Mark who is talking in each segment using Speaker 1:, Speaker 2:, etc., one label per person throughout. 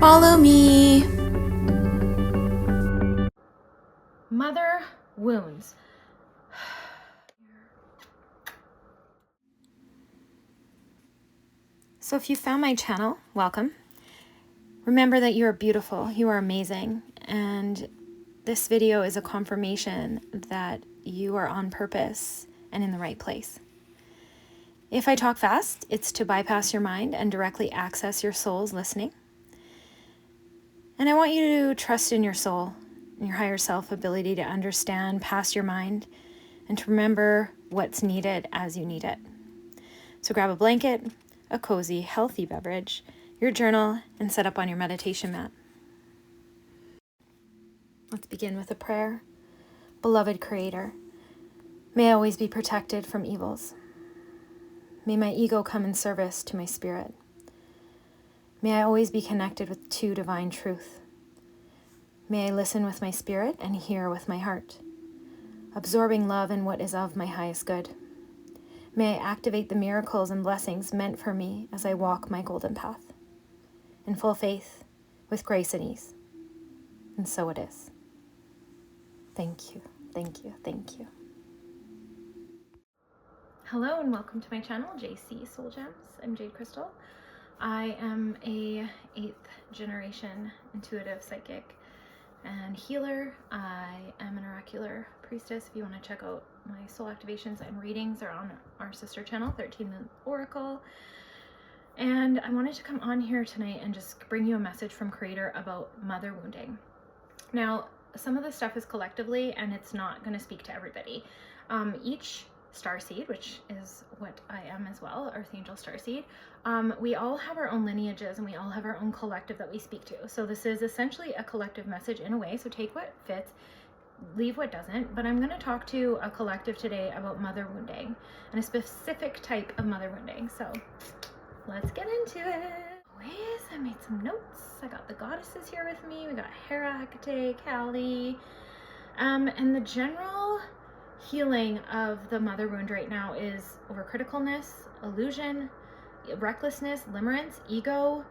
Speaker 1: Follow me.
Speaker 2: Mother wounds. So if you found my channel, welcome. Remember that you are beautiful, you are amazing, and this video is a confirmation that you are on purpose and in the right place. If I talk fast, it's to bypass your mind and directly access your soul's listening. And I want you to trust in your soul, in your higher self ability to understand past your mind and to remember what's needed as you need it. So grab a blanket, a cozy, healthy beverage, your journal, and set up on your meditation mat. Let's begin with a prayer. Beloved Creator, may I always be protected from evils. May my ego come in service to my spirit. May I always be connected to divine truth. May I listen with my spirit and hear with my heart, absorbing love in what is of my highest good. May I activate the miracles and blessings meant for me as I walk my golden path, in full faith, with grace and ease. And so it is. Thank you, thank you, thank you. Hello and welcome to my channel, JC Soul Gems. I'm Jade Crystal. I am a 8th generation intuitive psychic and healer. I am an oracular priestess. If you want to check out my soul activations and readings are on our sister channel, 13 Moon Oracle. And I wanted to come on here tonight and just bring you a message from Creator about mother wounding. Now, some of this stuff is collectively and it's not going to speak to everybody. Each starseed, which is what I am as well, Earth Angel Starseed, we all have our own lineages and we all have our own collective that we speak to. So this is essentially a collective message in a way. So take what fits, leave what doesn't. But I'm going to talk to a collective today about mother wounding and a specific type of mother wounding. So let's get into it. Anyways, I made some notes. I got the goddesses here with me. We got Hera, Hecate, Kali, and the general healing of the mother wound right now is overcriticalness, illusion, recklessness, limerence, ego,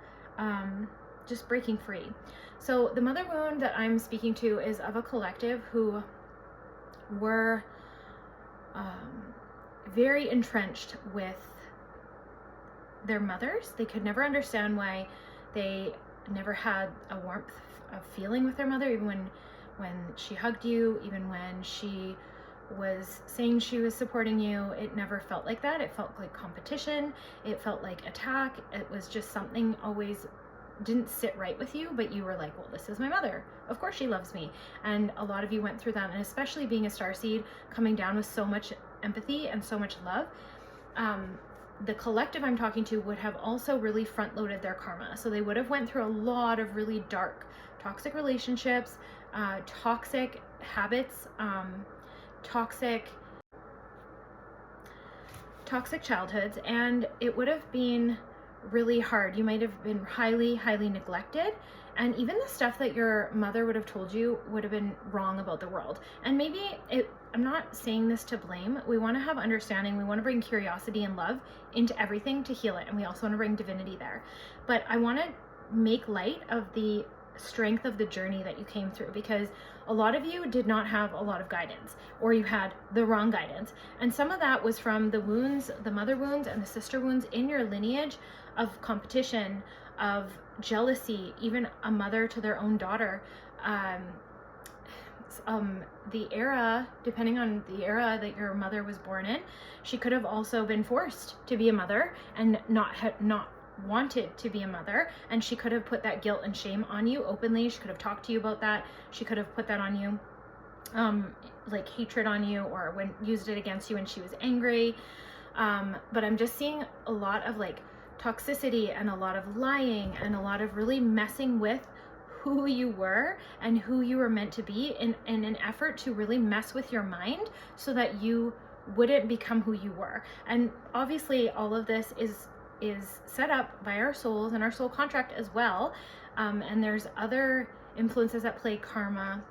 Speaker 2: just breaking free. So the mother wound that I'm speaking to is of a collective who were very entrenched with their mothers. They could never understand why they never had a warmth of feeling with their mother, even when she hugged you, even when she was saying she was supporting you. It never felt like that. It felt like competition. It felt like attack. It was just something always didn't sit right with you, but you were like, well, this is my mother. Of course she loves me. And a lot of you went through that, and especially being a starseed, coming down with so much empathy and so much love. The collective I'm talking to would have also really front-loaded their karma. So they would have went through a lot of really dark, toxic relationships, toxic habits, toxic childhoods, and it would have been really hard. You might have been highly neglected, and even the stuff that your mother would have told you would have been wrong about the world. And maybe I'm not saying this to blame. We want to have understanding. We want to bring curiosity and love into everything to heal it, and we also want to bring divinity there. But I want to make light of the strength of the journey that you came through, because a lot of you did not have a lot of guidance, or you had the wrong guidance, and some of that was from the wounds, the mother wounds and the sister wounds in your lineage of competition, of jealousy, even a mother to their own daughter. The era, depending on the era that your mother was born in, she could have also been forced to be a mother and not wanted to be a mother, and she could have put that guilt and shame on you openly. She could have talked to you about that. She could have put that on you, like hatred on you, or used it against you when she was angry. But I'm just seeing a lot of like toxicity and a lot of lying and a lot of really messing with who you were and who you were meant to be in an effort to really mess with your mind so that you wouldn't become who you were. And obviously all of this is set up by our souls and our soul contract as well. And there's other influences that play, karma.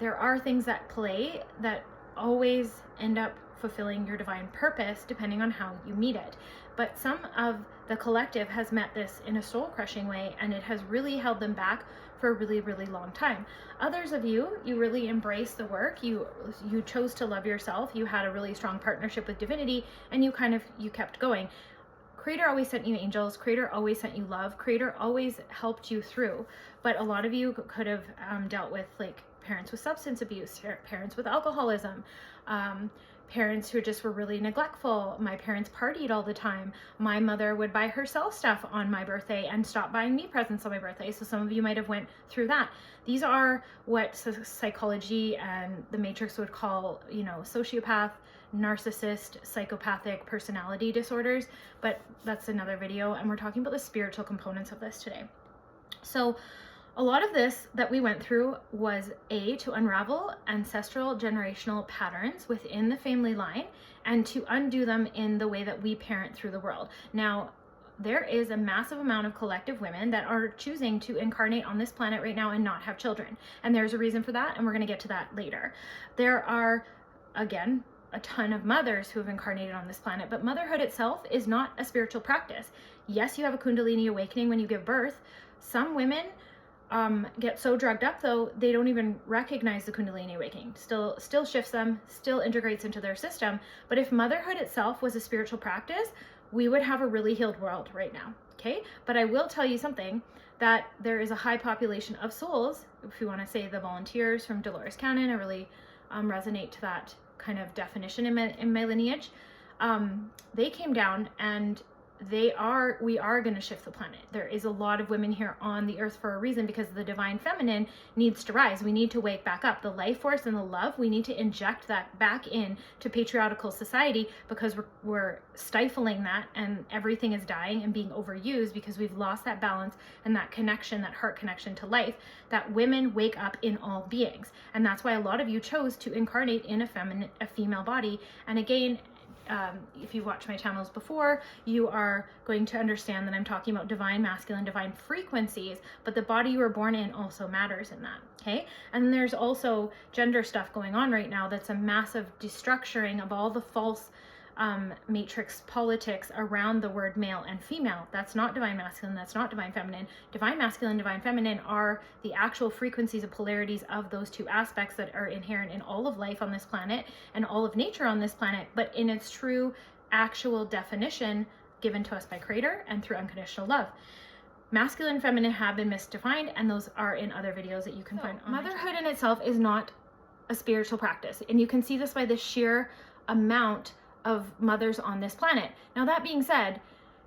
Speaker 2: There are things that play that always end up fulfilling your divine purpose depending on how you meet it. But some of the collective has met this in a soul crushing way, and it has really held them back for a really, really long time. Others of you really embrace the work. You chose to love yourself. You had a really strong partnership with divinity, and you kept going. Creator always sent you angels. Creator always sent you love. Creator always helped you through. But a lot of you could have dealt with like parents with substance abuse, parents with alcoholism, parents who just were really neglectful. My parents partied all the time. My mother would buy herself stuff on my birthday and stop buying me presents on my birthday. So some of you might have went through that. These are what psychology and the Matrix would call, you know, sociopath, narcissist, psychopathic personality disorders. But that's another video, and we're talking about the spiritual components of this today. So a lot of this that we went through was to unravel ancestral generational patterns within the family line and to undo them in the way that we parent through the world. Now, there is a massive amount of collective women that are choosing to incarnate on this planet right now and not have children. And there's a reason for that, and we're going to get to that later. There are, again, a ton of mothers who have incarnated on this planet, but motherhood itself is not a spiritual practice. Yes, you have a Kundalini awakening when you give birth. Some women get so drugged up though they don't even recognize the Kundalini awakening. Still shifts them, still integrates into their system. But if motherhood itself was a spiritual practice, we would have a really healed world right now. Okay, but I will tell you something, that there is a high population of souls. If you want to say the volunteers from Dolores Cannon, I really resonate to that kind of definition in my lineage. They came down, and we are going to shift the planet. There is a lot of women here on the earth for a reason, because the divine feminine needs to rise. We need to wake back up. The life force and the love, we need to inject that back in to patriarchal society, because we're stifling that, and everything is dying and being overused because we've lost that balance and that connection, that heart connection to life, that women wake up in all beings. And that's why a lot of you chose to incarnate in a female body. And again, if you've watched my channels before, you are going to understand that I'm talking about divine masculine, divine frequencies, but the body you were born in also matters in that, okay? And there's also gender stuff going on right now that's a massive destructuring of all the false matrix politics around the word male and female. That's not divine masculine, that's not divine feminine. Divine masculine, divine feminine are the actual frequencies of polarities of those two aspects that are inherent in all of life on this planet and all of nature on this planet, but in its true actual definition given to us by Creator and through unconditional love. Masculine and feminine have been misdefined, and those are in other videos that you can find on motherhood in itself is not a spiritual practice, and you can see this by the sheer amount of mothers on this planet. Now, that being said,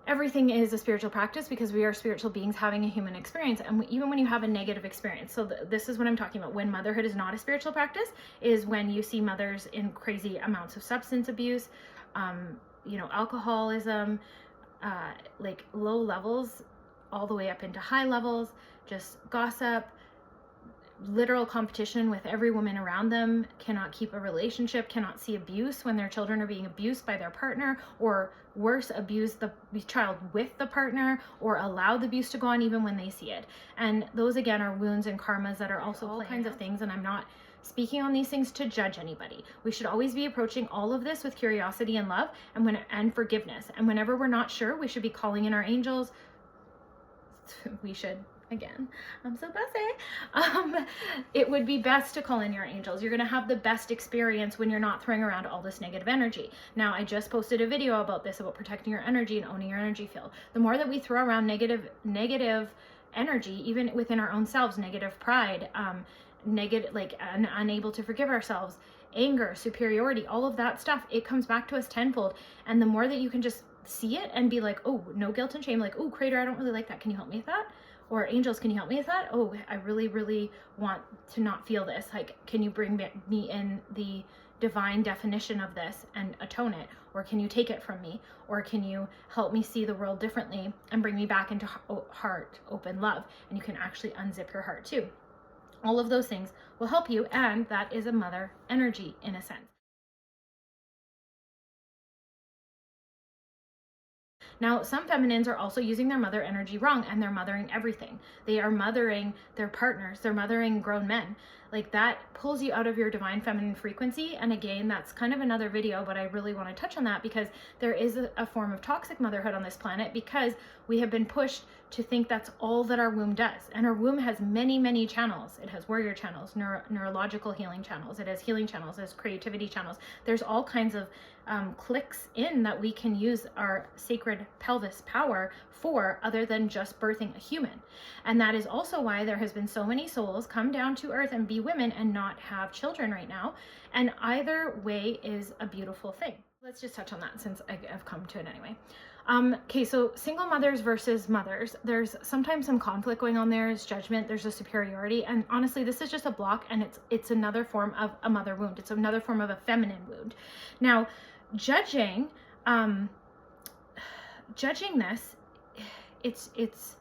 Speaker 2: everything is a spiritual practice because we are spiritual beings having a human experience. And even when you have a negative experience, so this is what I'm talking about. When motherhood is not a spiritual practice is when you see mothers in crazy amounts of substance abuse, you know, alcoholism, like low levels all the way up into high levels, just gossip, literal competition with every woman around them, cannot keep a relationship, cannot see abuse when their children are being abused by their partner, or worse, abuse the child with the partner, or allow the abuse to go on even when they see it. And those again are wounds and karmas that are also all kinds of things, and I'm not speaking on these things to judge anybody. We should always be approaching all of this with curiosity and love and forgiveness. And whenever we're not sure, we should be calling in our angels. We should. Again, I'm so busy. It would be best to call in your angels. You're going to have the best experience when you're not throwing around all this negative energy. Now, I just posted a video about this, about protecting your energy and owning your energy field. The more that we throw around negative energy, even within our own selves, negative pride, negative, like unable to forgive ourselves, anger, superiority, all of that stuff, it comes back to us tenfold. And the more that you can just see it and be like, oh, no guilt and shame, like, oh, Creator, I don't really like that. Can you help me with that? Or angels, can you help me with that? Oh, I really, really want to not feel this. Like, can you bring me in the divine definition of this and atone it? Or can you take it from me? Or can you help me see the world differently and bring me back into heart, open love? And you can actually unzip your heart too. All of those things will help you, and that is a mother energy in a sense. Now, some feminines are also using their mother energy wrong, and they're mothering everything. They are mothering their partners. They're mothering grown men. Like, that pulls you out of your divine feminine frequency. And again, that's kind of another video, but I really want to touch on that because there is a form of toxic motherhood on this planet, because we have been pushed to think that's all that our womb does. And our womb has many, many channels. It has warrior channels, neurological healing channels. It has healing channels. It has creativity channels. There's all kinds of clicks in that we can use our sacred pelvis power for, other than just birthing a human. And that is also why there has been so many souls come down to earth and be women and not have children right now. And either way is a beautiful thing. Let's just touch on that since I've come to it anyway. Okay, so single mothers versus mothers, there's sometimes some conflict going on there. There's judgment, there's a superiority, and honestly, this is just a block, and it's another form of a mother wound. It's another form of a feminine wound. Now, judging this, it's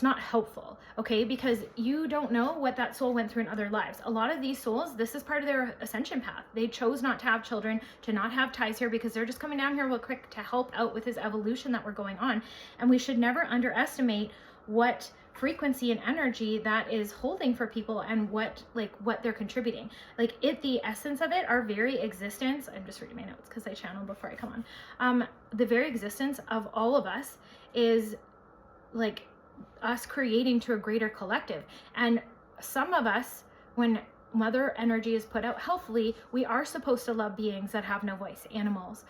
Speaker 2: not helpful, okay? Because you don't know what that soul went through in other lives. A lot of these souls, this is part of their ascension path. They chose not to have children, to not have ties here, because they're just coming down here real quick to help out with this evolution that we're going on. And we should never underestimate what frequency and energy that is holding for people, and what they're contributing. Like, the essence of it, our very existence, I'm just reading my notes because I channeled before I come on. The very existence of all of us is like us creating to a greater collective. And some of us, when mother energy is put out healthfully, we are supposed to love beings that have no voice, animals,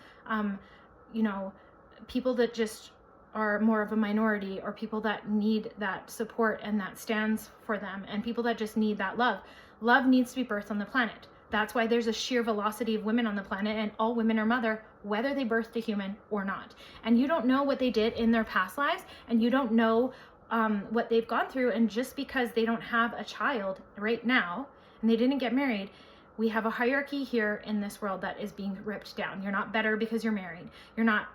Speaker 2: people that just are more of a minority, or people that need that support and that stands for them, and people that just need that love. Love needs to be birthed on the planet. That's why there's a sheer velocity of women on the planet, and all women are mother, whether they birthed a human or not. And you don't know what they did in their past lives, and you don't know what they've gone through. And just because they don't have a child right now, and they didn't get married, we have a hierarchy here in this world that is being ripped down. You're not better because you're married.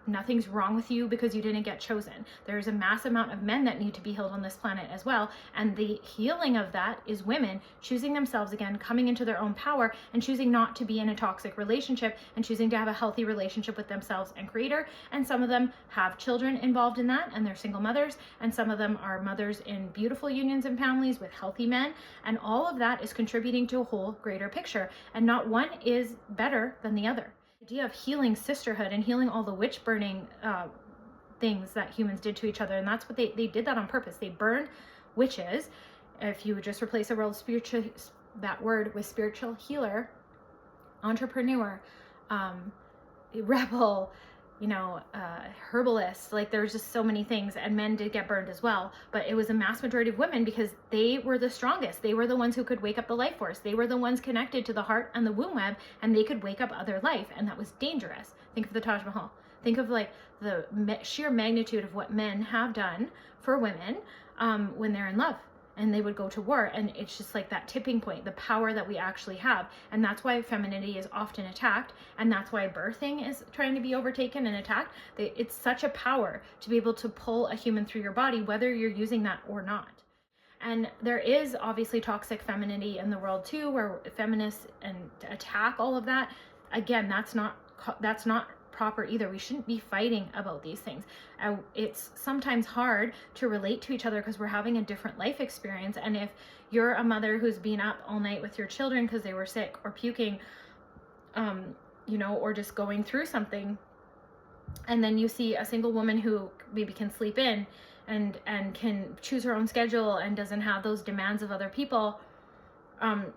Speaker 2: Nothing's wrong with you because you didn't get chosen. There's a mass amount of men that need to be healed on this planet as well. And the healing of that is women choosing themselves again, coming into their own power, and choosing not to be in a toxic relationship, and choosing to have a healthy relationship with themselves and creator. And some of them have children involved in that, and they're single mothers. And some of them are mothers in beautiful unions and families with healthy men. And all of that is contributing to a whole greater picture. And not one is better than the other. The idea of healing sisterhood and healing all the witch burning things that humans did to each other, and that's what they did that on purpose. They burned witches. If you just replace that word with spiritual healer, entrepreneur, rebel, herbalist, like there's just so many things. And men did get burned as well, but it was a mass majority of women, because they were the strongest. They were the ones who could wake up the life force. They were the ones connected to the heart and the womb web, and they could wake up other life. And that was dangerous. Think of the Taj Mahal. Think of like the sheer magnitude of what men have done for women when they're in love. And they would go to war. And it's just like that tipping point, the power that we actually have. And that's why femininity is often attacked. And that's why birthing is trying to be overtaken and attacked. It's such a power to be able to pull a human through your body, whether you're using that or not. And there is obviously toxic femininity in the world too, where feminists and attack all of that. Again, that's not proper either. We shouldn't be fighting about these things. It's sometimes hard to relate to each other because we're having a different life experience. And if you're a mother who's been up all night with your children because they were sick or puking, or just going through something, and then you see a single woman who maybe can sleep in and can choose her own schedule and doesn't have those demands of other people,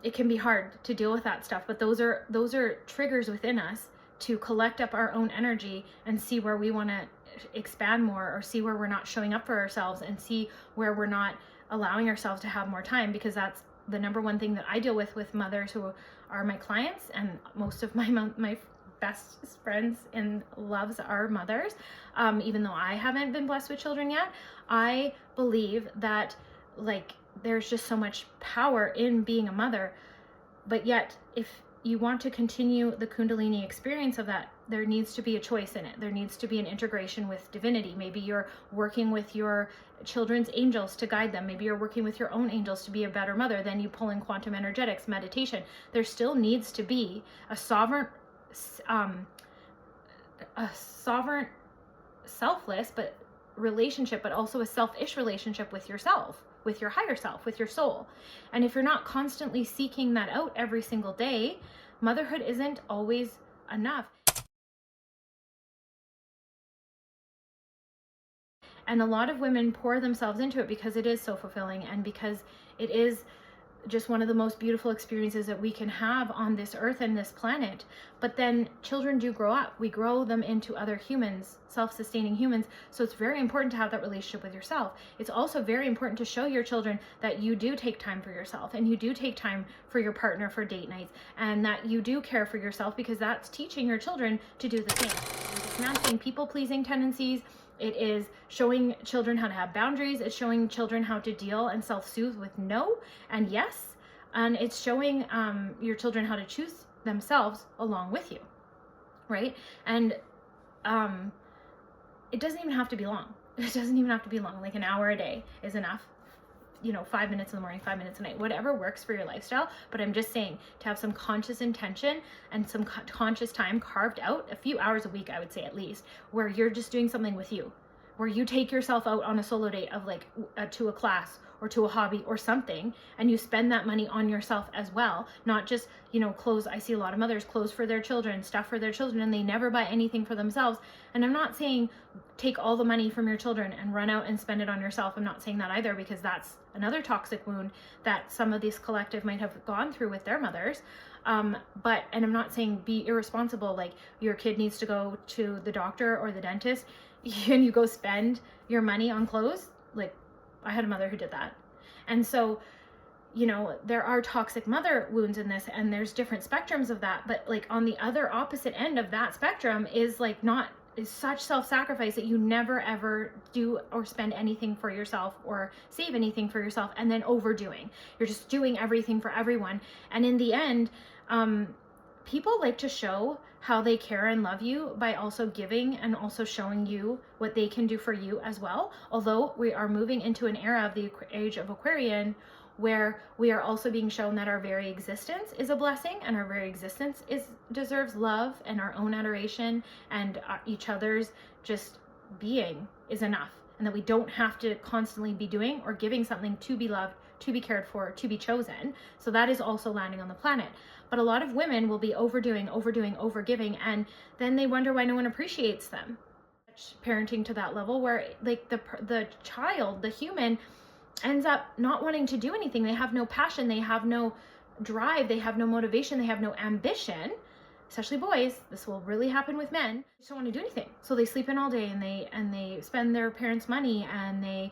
Speaker 2: it can be hard to deal with that stuff. But those are triggers within us to collect up our own energy and see where we want to expand more, or see where we're not showing up for ourselves, and see where we're not allowing ourselves to have more time. Because that's the number one thing that I deal with mothers who are my clients, and most of my best friends and loves are mothers. Even though I haven't been blessed with children yet, I believe that there's just so much power in being a mother. But yet, if you want to continue the Kundalini experience of that, there needs to be a choice in it. There needs to be an integration with divinity. Maybe you're working with your children's angels to guide them. Maybe you're working with your own angels to be a better mother. Then you pull in quantum energetics, meditation. There still needs to be a sovereign selfless but relationship, but also a selfish relationship with yourself, with your higher self, with your soul. And if you're not constantly seeking that out every single day, motherhood isn't always enough. And a lot of women pour themselves into it because it is so fulfilling, and because it is just one of the most beautiful experiences that we can have on this earth and this planet. But then children do grow up. We grow them into other humans, self-sustaining humans. So it's very important to have that relationship with yourself. It's also very important to show your children that you do take time for yourself, and you do take time for your partner for date nights, and that you do care for yourself, because that's teaching your children to do the same. It's dismantling people-pleasing tendencies. It is showing children how to have boundaries. It's showing children how to deal and self-soothe with no and yes. And it's showing your children how to choose themselves along with you, right? And it doesn't even have to be long. It doesn't even have to be long. Like an hour a day is enough. 5 minutes in the morning, 5 minutes at night, whatever works for your lifestyle. But I'm just saying, to have some conscious intention and some conscious time carved out, a few hours a week, I would say at least, where you're just doing something with you, where you take yourself out on a solo date of like to a class or to a hobby or something, and you spend that money on yourself as well, not just, clothes. I see a lot of mothers clothes for their children, stuff for their children, and they never buy anything for themselves. And I'm not saying take all the money from your children and run out and spend it on yourself. I'm not saying that either, because that's another toxic wound that some of this collective might have gone through with their mothers. And I'm not saying be irresponsible, like your kid needs to go to the doctor or the dentist and you go spend your money on clothes. Like, I had a mother who did that. And so, there are toxic mother wounds in this, and there's different spectrums of that. But like on the other opposite end of that spectrum is such self-sacrifice that you never ever do or spend anything for yourself or save anything for yourself, and then overdoing. You're just doing everything for everyone. And in the end, people like to show how they care and love you by also giving and also showing you what they can do for you as well. Although we are moving into an era of the age of Aquarian, where we are also being shown that our very existence is a blessing, and our very existence deserves love and our own adoration, and each other's just being is enough, and that we don't have to constantly be doing or giving something to be loved, to be cared for, to be chosen. So that is also landing on the planet. But a lot of women will be overdoing, overgiving, and then they wonder why no one appreciates them. Parenting to that level where like the child, the human, ends up not wanting to do anything. They have no passion, they have no drive, they have no motivation, they have no ambition. Especially boys, this will really happen with men. They just don't want to do anything. So they sleep in all day, and they spend their parents' money, and they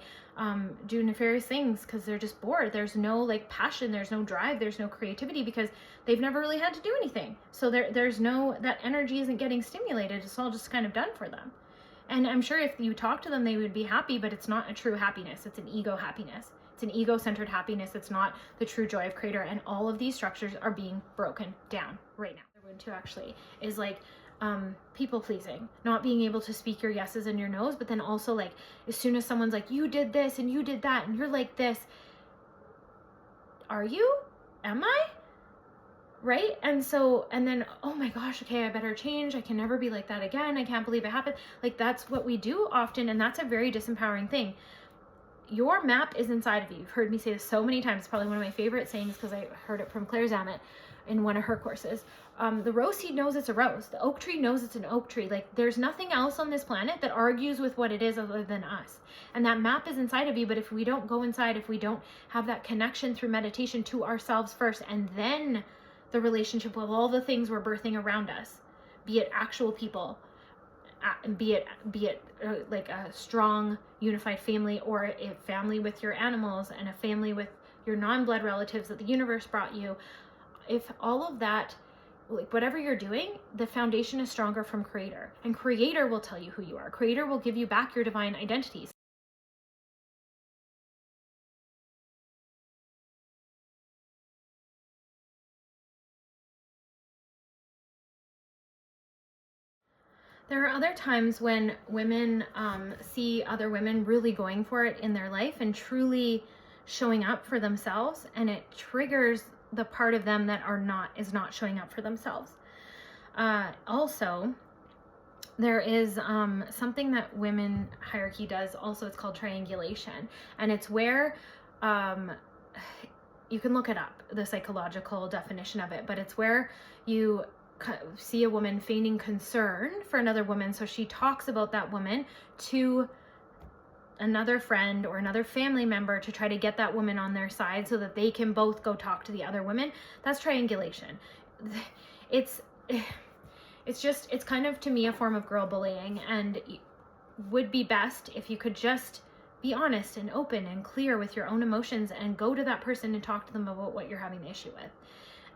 Speaker 2: do nefarious things because they're just bored. There's no like passion, there's no drive, there's no creativity, because they've never really had to do anything. So there's no, that energy isn't getting stimulated. It's all just kind of done for them. And I'm sure if you talk to them, they would be happy, but it's not a true happiness. It's an ego happiness. It's an ego-centered happiness. It's not the true joy of creator. And all of these structures are being broken down right now. The one too actually is like people pleasing, not being able to speak your yeses and your nos, but then also like as soon as someone's like, you did this and you did that and you're like this, are you? Am I? Right? And then, oh my gosh, okay, I better change. I can never be like that again. I can't believe it happened. Like, that's what we do often, and that's a very disempowering thing. Your map is inside of you. You've heard me say this so many times. It's probably one of my favorite sayings because I heard it from Claire Zammit in one of her courses. The rose seed knows it's a rose. The oak tree knows it's an oak tree. Like, there's nothing else on this planet that argues with what it is other than us. And that map is inside of you, but if we don't go inside, if we don't have that connection through meditation to ourselves first, and then the relationship with all the things we're birthing around us, be it actual people, be it like a strong unified family, or a family with your animals, and a family with your non-blood relatives that the universe brought you. If all of that, like whatever you're doing, the foundation is stronger from creator, and creator will tell you who you are. Creator will give you back your divine identities. There are other times when women see other women really going for it in their life and truly showing up for themselves, and it triggers the part of them that is not showing up for themselves. Also, there is something that women hierarchy does also. It's called triangulation, and it's where you can look it up, the psychological definition of it, but it's where you see a woman feigning concern for another woman, so she talks about that woman to another friend or another family member to try to get that woman on their side so that they can both go talk to the other women. That's triangulation. It's kind of, to me, a form of girl bullying, and would be best if you could just be honest and open and clear with your own emotions and go to that person and talk to them about what you're having the issue with.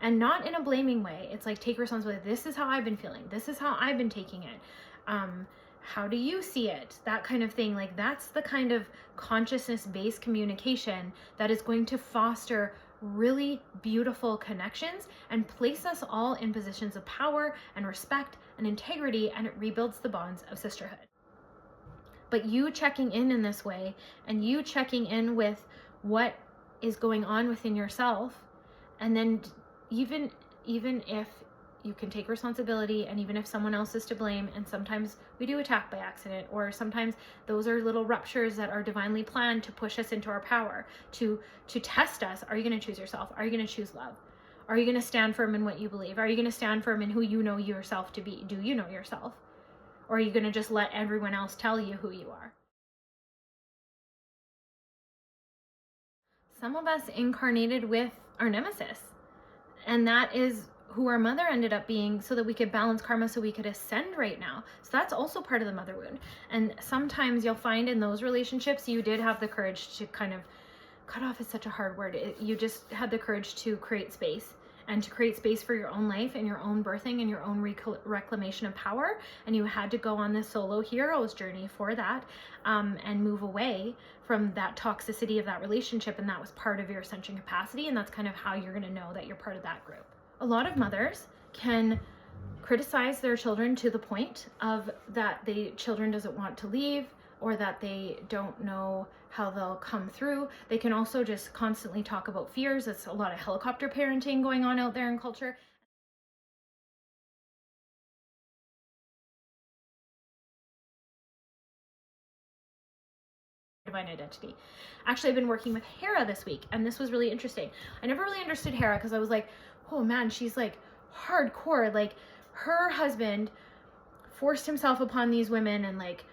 Speaker 2: And not in a blaming way. It's like, take responsibility. This is how I've been feeling. This is how I've been taking it. How do you see it? That kind of thing. Like, that's the kind of consciousness-based communication that is going to foster really beautiful connections and place us all in positions of power and respect and integrity, and it rebuilds the bonds of sisterhood. But you checking in this way, and you checking in with what is going on within yourself, and then even if you can take responsibility, and even if someone else is to blame, and sometimes we do attack by accident, or sometimes those are little ruptures that are divinely planned to push us into our power, to test us. Are you going to choose yourself? Are you going to choose love? Are you going to stand firm in what you believe? Are you going to stand firm in who you know yourself to be? Do you know yourself? Or are you going to just let everyone else tell you who you are? Some of us incarnated with our nemesis, and that is who our mother ended up being, so that we could balance karma, so we could ascend right now. So that's also part of the mother wound. And sometimes you'll find in those relationships, you did have the courage to kind of cut off, is such a hard word. You just had the courage to create space, and to create space for your own life and your own birthing and your own reclamation of power. And you had to go on this solo hero's journey for that, and move away from that toxicity of that relationship. And that was part of your ascension capacity. And that's kind of how you're going to know that you're part of that group. A lot of mothers can criticize their children to the point of that the children doesn't want to leave, or that they don't know how they'll come through. They can also just constantly talk about fears. It's a lot of helicopter parenting going on out there in culture. Divine identity. Actually, I've been working with Hera this week, and this was really interesting. I never really understood Hera, because I was like, oh man, she's like hardcore. Like, her husband forced himself upon these women and like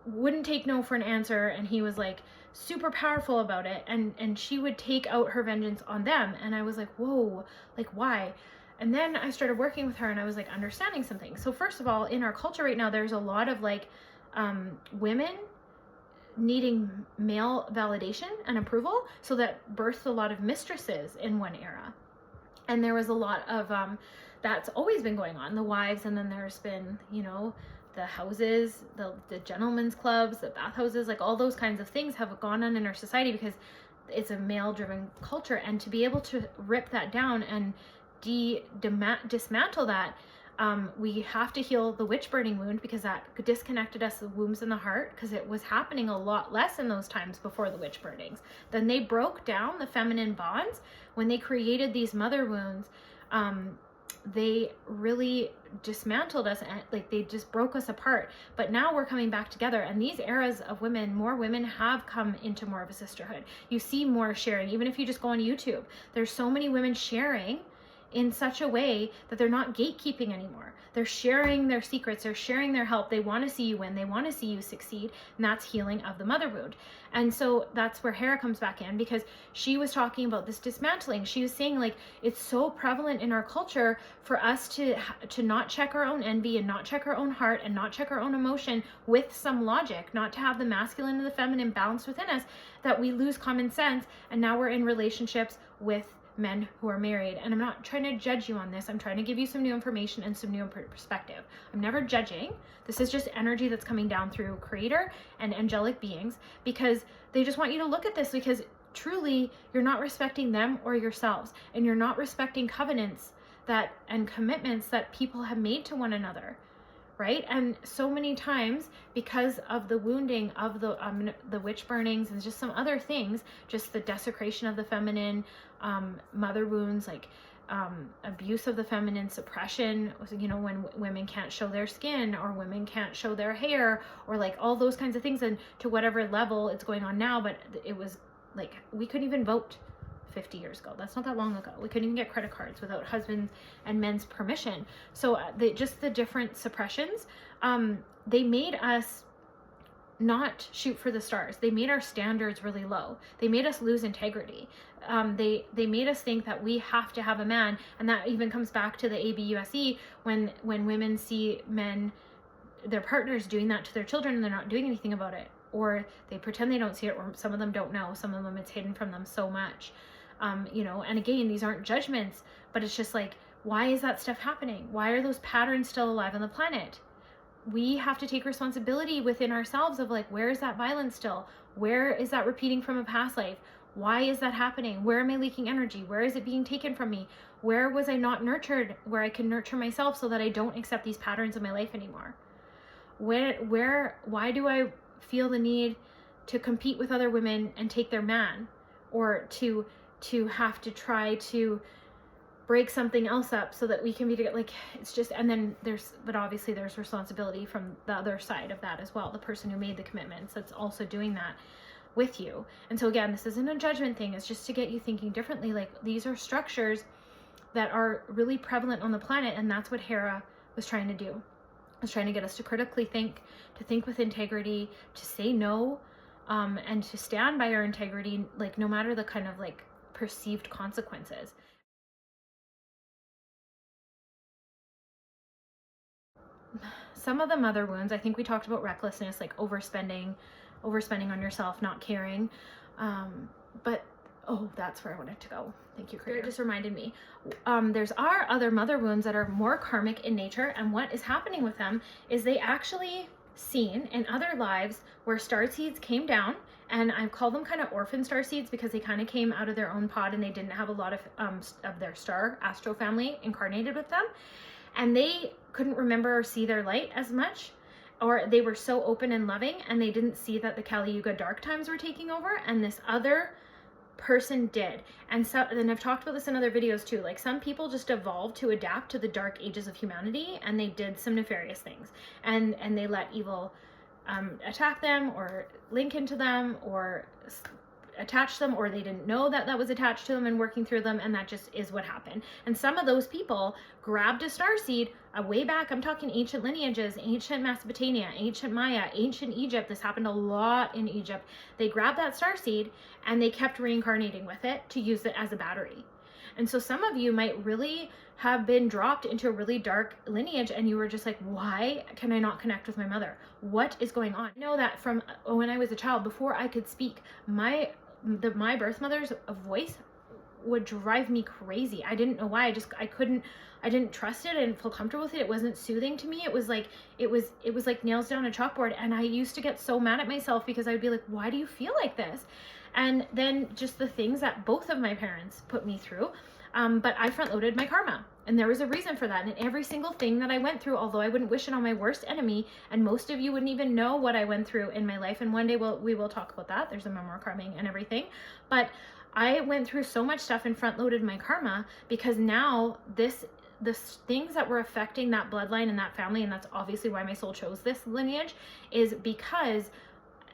Speaker 2: wouldn't take no for an answer, and he was like super powerful about it, and she would take out her vengeance on them. And I was like, whoa, like, why? And then I started working with her, and I was like understanding something. So first of all, in our culture right now, there's a lot of like women needing male validation and approval, so that birthed a lot of mistresses in one era. And there was a lot of that's always been going on, the wives, and then there's been, you know, the houses, the gentlemen's clubs, the bathhouses, like all those kinds of things have gone on in our society because it's a male-driven culture. And to be able to rip that down and dismantle that, we have to heal the witch burning wound, because that disconnected us, the wombs in the heart, because it was happening a lot less in those times before the witch burnings. Then they broke down the feminine bonds when they created these mother wounds. They really dismantled us, and like they just broke us apart. But now we're coming back together, and these eras of women, more women have come into more of a sisterhood. You see more sharing. Even if you just go on YouTube, there's so many women sharing in such a way that they're not gatekeeping anymore. They're sharing their secrets, they're sharing their help. They want to see you win, they want to see you succeed, and that's healing of the mother wound. And so that's where Hera comes back in, because she was talking about this dismantling. She was saying, like, it's so prevalent in our culture for us to not check our own envy, and not check our own heart, and not check our own emotion with some logic, not to have the masculine and the feminine balanced within us, that we lose common sense. And now we're in relationships with men who are married. And I'm not trying to judge you on this. I'm trying to give you some new information and some new perspective. I'm never judging. This is just energy that's coming down through creator and angelic beings, because they just want you to look at this, because truly you're not respecting them or yourselves, and you're not respecting covenants and commitments that people have made to one another. Right? And so many times, because of the wounding of the witch burnings and just some other things, just the desecration of the feminine, mother wounds, like abuse of the feminine, suppression, you know, when women can't show their skin or women can't show their hair, or like all those kinds of things, and to whatever level it's going on now. But it was like, we couldn't even vote 50 years ago. That's not that long ago. We couldn't even get credit cards without husbands and men's permission. So just the different suppressions, they made us not shoot for the stars. They made our standards really low. They made us lose integrity. They made us think that we have to have a man, and that even comes back to the ABUSE, when women see men, their partners, doing that to their children and they're not doing anything about it, or they pretend they don't see it, or some of them don't know, some of them it's hidden from them so much. You know, and again, these aren't judgments, but it's just like, why is that stuff happening? Why are those patterns still alive on the planet? We have to take responsibility within ourselves of like, where is that violence still? Where is that repeating from a past life? Why is that happening? Where am I leaking energy? Where is it being taken from me? Where was I not nurtured, where I can nurture myself so that I don't accept these patterns in my life anymore? Why do I feel the need to compete with other women and take their man, or to have to try to break something else up so that we can be together? Like, it's just, and then but obviously there's responsibility from the other side of that as well, the person who made the commitments that's also doing that with you. And so again, this isn't a judgment thing, it's just to get you thinking differently. Like, these are structures that are really prevalent on the planet, and that's what Hera was trying to do. Was trying to get us to critically think, to think with integrity, to say no, and to stand by our integrity, like no matter the kind of like perceived consequences. Some of the mother wounds, I think we talked about recklessness, like overspending on yourself, not caring. But oh, that's where I wanted to go. Thank you, Creator. It just reminded me. There's our other mother wounds that are more karmic in nature, and what is happening with them is they actually seen in other lives where star seeds came down, and I call them kind of orphan star seeds because they kind of came out of their own pod and they didn't have a lot of their star astro family incarnated with them, and they couldn't remember or see their light as much, or they were so open and loving and they didn't see that the Kali Yuga dark times were taking over, and this other person did. And so then I've talked about this in other videos too, like some people just evolved to adapt to the dark ages of humanity, and they did some nefarious things, and they let evil attack them or link into them or attach them, or they didn't know that that was attached to them and working through them, and that just is what happened. And some of those people grabbed a starseed way back. I'm talking ancient lineages, ancient Mesopotamia, ancient Maya, ancient Egypt. This happened a lot in Egypt. They grabbed that starseed and they kept reincarnating with it to use it as a battery. And so some of you might really have been dropped into a really dark lineage, and you were just like, why can I not connect with my mother? What is going on? I know that from when I was a child, before I could speak, my birth mother's voice would drive me crazy. I didn't know why. I didn't trust it. I didn't feel comfortable with it. It wasn't soothing to me. It was like nails down a chalkboard. And I used to get so mad at myself because I'd be like, why do you feel like this? And then just the things that both of my parents put me through. But I front loaded my karma, and there was a reason for that. And every single thing that I went through, although I wouldn't wish it on my worst enemy, and most of you wouldn't even know what I went through in my life. And one day we will talk about that. There's a memoir karming and everything. But I went through so much stuff and front loaded my karma, because now the things that were affecting that bloodline and that family, and that's obviously why my soul chose this lineage, is because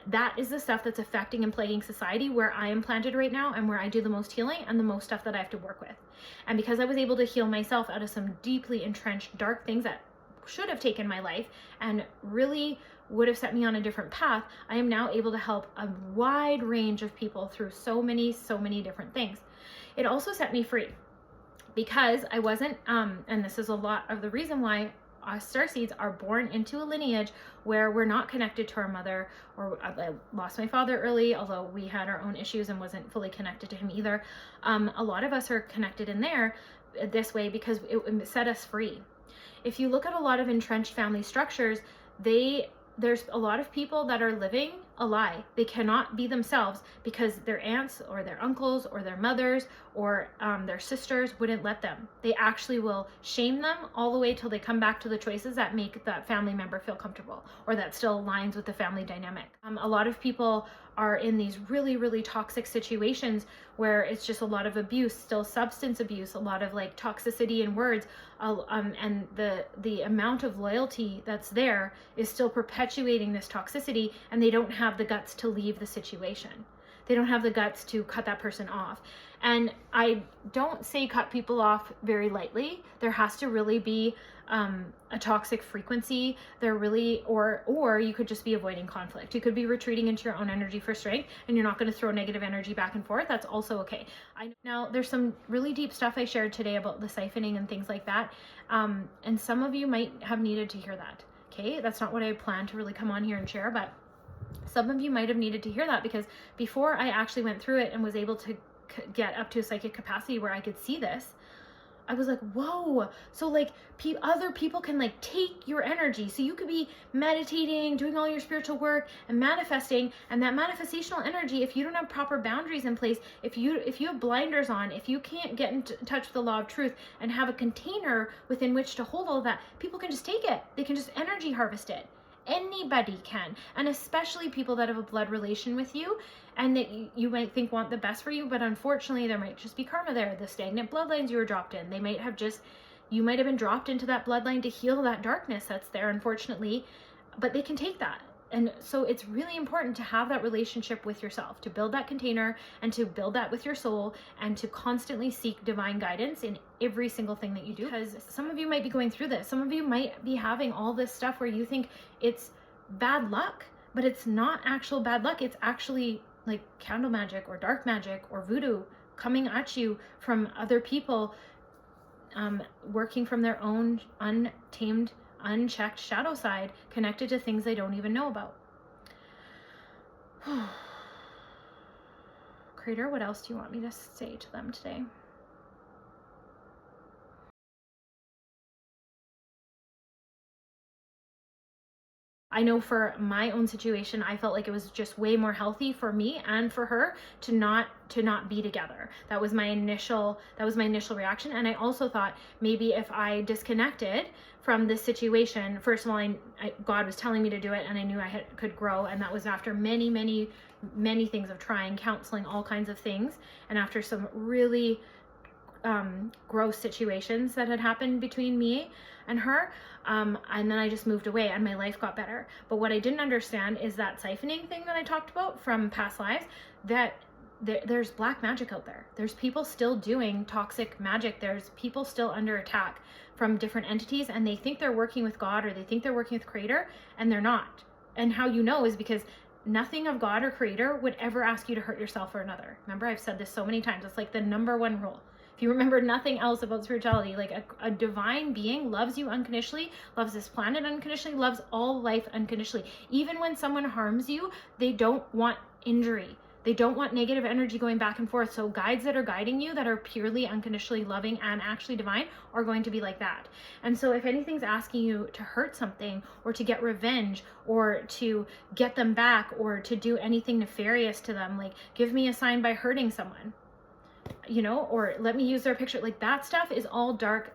Speaker 2: that is the stuff that's affecting and plaguing society where I am planted right now, and where I do the most healing and the most stuff that I have to work with. And because I was able to heal myself out of some deeply entrenched dark things that should have taken my life and really would have set me on a different path, I am now able to help a wide range of people through so many different things. It also set me free, because I wasn't, and this is a lot of the reason why us starseeds are born into a lineage where we're not connected to our mother, or I lost my father early, although we had our own issues and wasn't fully connected to him either. A lot of us are connected in there this way because it set us free. If you look at a lot of entrenched family structures, there's a lot of people that are living a lie. They cannot be themselves because their aunts or their uncles or their mothers or their sisters wouldn't let them. They actually will shame them all the way till they come back to the choices that make that family member feel comfortable or that still aligns with the family dynamic. A lot of people are in these really, really toxic situations where it's just a lot of abuse, still substance abuse, a lot of like toxicity in words, and the amount of loyalty that's there is still perpetuating this toxicity, and they don't have the guts to leave the situation. They don't have the guts to cut that person off. And I don't say cut people off very lightly. There has to really be a toxic frequency. There really, or you could just be avoiding conflict. You could be retreating into your own energy for strength, and you're not going to throw negative energy back and forth. That's also okay. Now, there's some really deep stuff I shared today about the siphoning and things like that. And some of you might have needed to hear that. Okay, that's not what I planned to really come on here and share, but some of you might have needed to hear that, because before I actually went through it and was able to get up to a psychic capacity where I could see this, I was like, whoa. So like other people can like take your energy. So you could be meditating, doing all your spiritual work and manifesting, and that manifestational energy, if you don't have proper boundaries in place, if you have blinders on, if you can't get in touch with the law of truth and have a container within which to hold all of that, people can just take it. They can just energy harvest it. Anybody can, and especially people that have a blood relation with you and that you might think want the best for you, but unfortunately there might just be karma there. The stagnant bloodlines you were dropped in, you might have been dropped into that bloodline to heal that darkness that's there, unfortunately, but they can take that. And so it's really important to have that relationship with yourself, to build that container and to build that with your soul, and to constantly seek divine guidance in every single thing that you do. Because some of you might be going through this. Some of you might be having all this stuff where you think it's bad luck, but it's not actual bad luck. It's actually like candle magic or dark magic or voodoo coming at you from other people, working from their own untamed, unchecked shadow side, connected to things they don't even know about. Creator, what else do you want me to say to them today? I know for my own situation, I felt like it was just way more healthy for me and for her to not be together. That was my initial reaction. And I also thought maybe if I disconnected from this situation, first of all, God was telling me to do it, and I knew I could grow. And that was after many, many, many things of trying, counseling, all kinds of things. And after some really gross situations that had happened between me and her, and then I just moved away and my life got better. But what I didn't understand is that siphoning thing that I talked about from past lives, that there's black magic out there. There's people still doing toxic magic. There's people still under attack from different entities, and they think they're working with God, or they think they're working with Creator, and they're not. And how you know is because nothing of God or Creator would ever ask you to hurt yourself or another. Remember, I've said this so many times. It's like the number one rule. If you remember nothing else about spirituality, like a divine being loves you unconditionally, loves this planet unconditionally, loves all life unconditionally. Even when someone harms you, they don't want injury. They don't want negative energy going back and forth. So guides that are guiding you, that are purely unconditionally loving and actually divine, are going to be like that. And so if anything's asking you to hurt something, or to get revenge, or to get them back, or to do anything nefarious to them, like give me a sign by hurting someone, you know, or let me use their picture, like that stuff is all dark